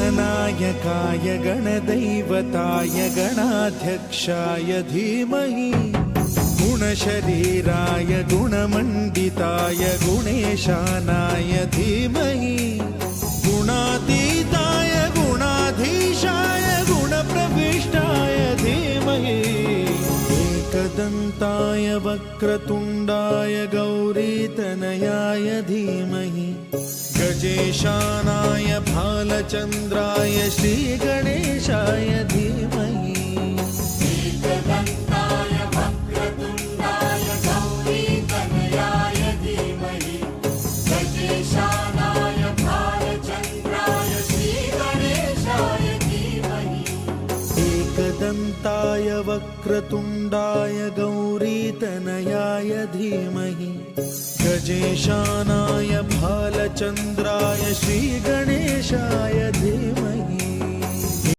गणनायकाय गणदैवताय गणाध्यक्षाय धीमहि गुणशरीराय गुणमण्डिताय गुणेशानाय धीमहि गुणातीताय गुणाधीशाय गुणप्रविष्टाय धीमहि एकदन्ताय वक्रतुण्डाय गौरीतनयाय धीमहि गजेशानाय भालचन्द्राय श्रीगणेशाय धीमहि एकदन्ताय वक्रतुण्डाय गौरीतनयाय धीमहि गजेशानाय भालचन्द्राय श्रीगणेशाय धीमहि एकदन्ताय वक्रतुण्डाय गौरीतनयाय धीमहि गजेशानाय भालचन्द्राय श्रीगणेशाय